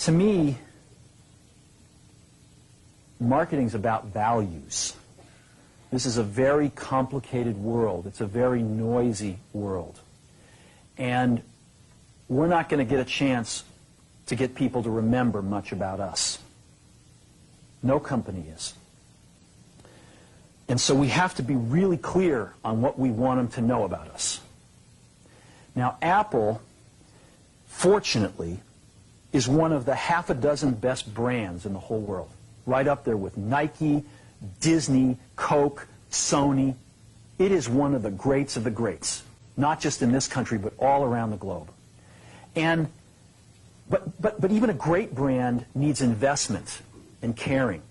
To me, marketing's about values. This is a very complicated world. It's a very noisy world. And we're not going to get a chance to get people to remember much about us. No company is. And so we have to be really clear on what we want them to know about us. Now, Apple, fortunately, is one of the half a dozen best brands in the whole world. Right up there with Nike, Disney, Coke, Sony. It is one of the greats of the greats, not just in this country, but all around the globe. And, but even a great brand needs investment and caring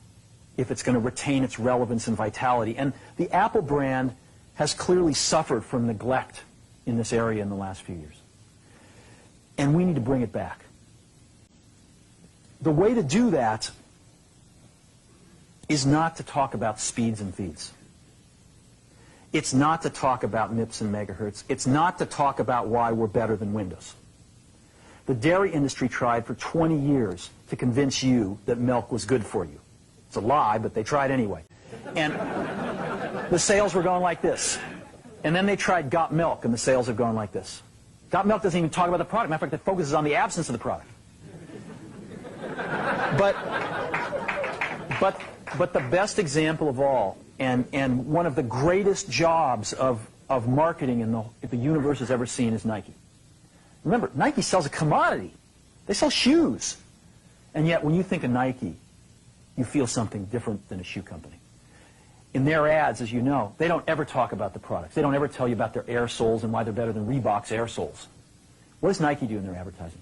if it's going to retain its relevance and vitality. And the Apple brand has clearly suffered from neglect in this area in the last few years. And we need to bring it back. The way to do that is not to talk about speeds and feeds. It's not to talk about MIPS and megahertz. It's not to talk about why we're better than Windows. The dairy industry tried for 20 years to convince you that milk was good for you. It's a lie, but they tried anyway. And the sales were going like this. And then they tried Got Milk, and the sales have gone like this. Got Milk doesn't even talk about the product. Matter of fact, it focuses on the absence of the product. But the best example of all, and one of the greatest jobs of marketing the universe has ever seen is Nike. Remember, Nike sells a commodity. They sell shoes. And yet, when you think of Nike, you feel something different than a shoe company. In their ads, as you know, they don't ever talk about the products. They don't ever tell you about their air soles and why they're better than Reebok's air soles. What does Nike do in their advertising?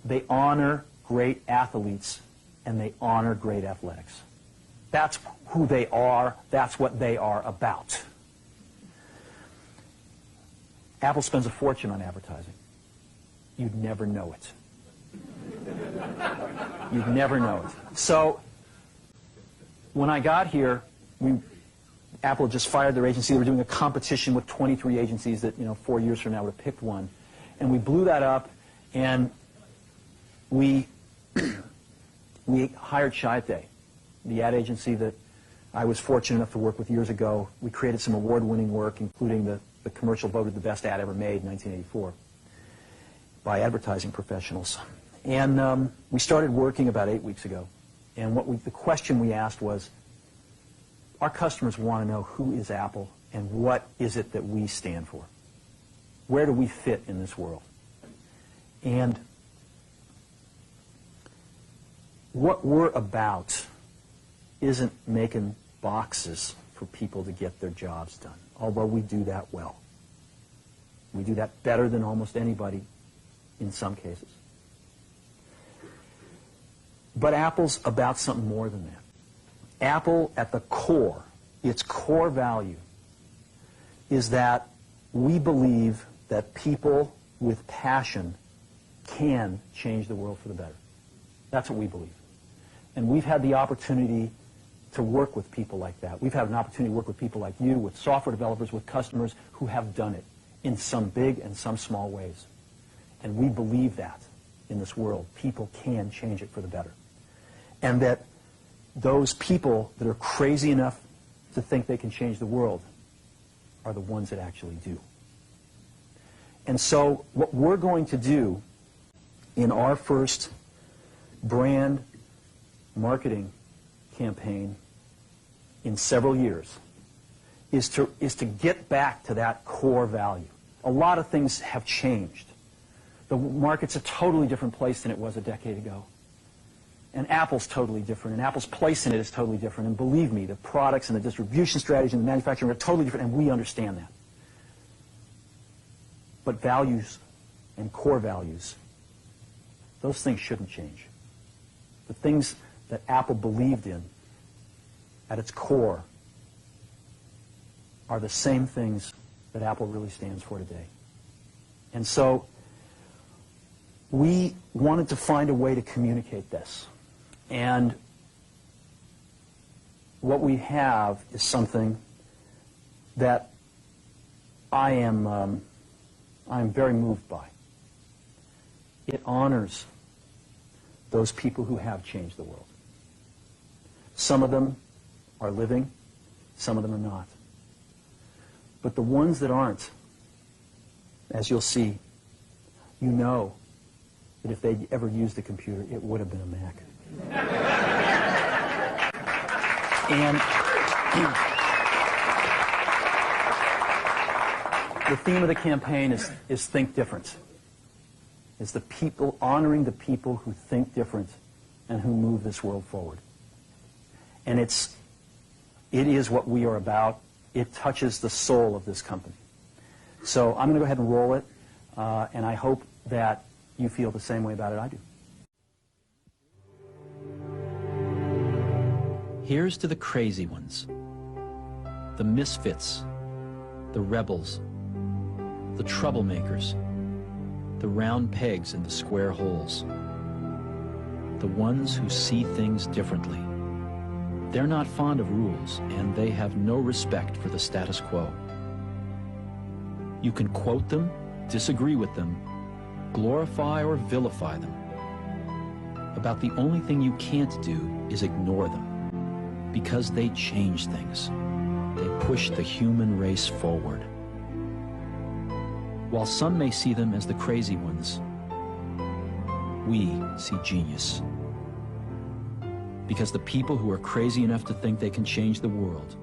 They honor great athletes, and they honor great athletics. That's who they are. That's what they are about. Apple spends a fortune on advertising. You'd never know it. You'd never know it. So when I got here, Apple just fired their agency. They were doing a competition with 23 agencies that, 4 years from now would have picked one. And we blew that up, and we hired Chiat, the ad agency that I was fortunate enough to work with years ago. We created some award-winning work, including the commercial voted the best ad ever made in 1984 by advertising professionals. And we started working about 8 weeks ago. And the question we asked was, our customers want to know who is Apple and what is it that we stand for? Where do we fit in this world? And what we're about isn't making boxes for people to get their jobs done, although we do that well. We do that better than almost anybody in some cases. But Apple's about something more than that. Apple, at the core, its core value, is that we believe that people with passion can change the world for the better. That's what we believe. And we've had the opportunity to work with people like that. We've had an opportunity to work with people like you, with software developers, with customers who have done it in some big and some small ways. And we believe that in this world. People can change it for the better. And that those people that are crazy enough to think they can change the world are the ones that actually do. And so what we're going to do in our first brand marketing campaign in several years is to get back to that core value. A lot of things have changed. The market's a totally different place than it was a decade ago. And Apple's totally different, and Apple's place in it is totally different. And believe me, the products and the distribution strategy and the manufacturing are totally different, and we understand that. But values and core values, those things shouldn't change. The things that Apple believed in at its core are the same things that Apple really stands for today. And so we wanted to find a way to communicate this. And what we have is something that I'm very moved by. It honors those people who have changed the world. Some of them are living, some of them are not. But the ones that aren't, as you'll see, you know that if they'd ever used a computer, it would have been a Mac. And the theme of the campaign is Think Different. It's the people, honoring the people who think different and who move this world forward. And it is what we are about. It touches the soul of this company. So I'm going to go ahead and roll it, and I hope that you feel the same way about it I do. Here's to the crazy ones, the misfits, the rebels, the troublemakers, the round pegs in the square holes, the ones who see things differently. They're not fond of rules, and they have no respect for the status quo. You can quote them, disagree with them, glorify or vilify them. About the only thing you can't do is ignore them, because they change things. They push the human race forward. While some may see them as the crazy ones, we see genius. Because the people who are crazy enough to think they can change the world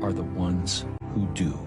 are the ones who do.